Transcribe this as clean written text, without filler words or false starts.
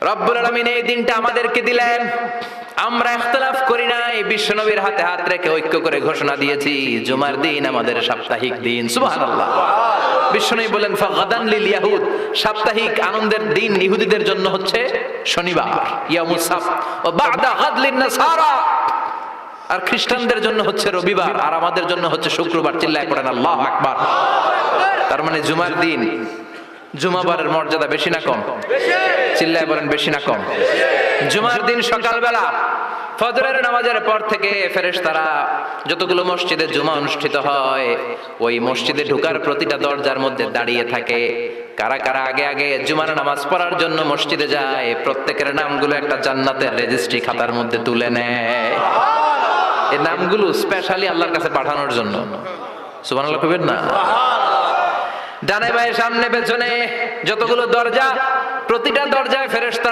রব্বুল আলামিন এই দিনটা আমাদেরকে দিলেন, আমরা ইখতিলাফ করি নাই, বিশ্বনবীর হাতে হাত রেখে ঐক্য করে ঘোষণা দিয়েছি জুমার দিন আমাদের সাপ্তাহিক দিন। সুবহানাল্লাহ। বিশ্বনবী বলেন ফাগাদান লিল ইয়াহুদ, সাপ্তাহিক আনন্দের দিন ইহুদিদের জন্য হচ্ছে শনিবার ইয়ামুস সাbt, ও বা'দা গাদ লিন নাসারা, আর খ্রিস্টানদের জন্য হচ্ছে রবিবার, আর আমাদের জন্য হচ্ছে শুক্রবার। চিল্লায় পড়েন আল্লাহু আকবার। তার মানে জুমার দিন, জুমাবারের মর্যাদা বেশি না কম? চিল্লায় বলেন বেশি না কম? জুমার দিন সকালবেলা ফজরের নামাজের পর থেকে ফেরেশতারা যতগুলো মসজিদে জুমা অনুষ্ঠিত হয় ওই মসজিদে ঢোকার প্রতিটা দরজার মধ্যে দাঁড়িয়ে থাকে। কারা কারা আগে আগে জুমার নামাজ পড়ার জন্য মসজিদে যায়, প্রত্যেকের নামগুলো একটা জান্নাতের রেজিস্ট্রি খাতার মধ্যে তুলে নেয়। এই নামগুলো স্পেশালি আল্লাহর কাছে পাঠানোর জন্য। সুবহানাল্লাহ কইবেন না? ডানে বায়ে সামনে পেছনে যতগুলো দরজা, প্রতিটা দরজায় ফেরেশতা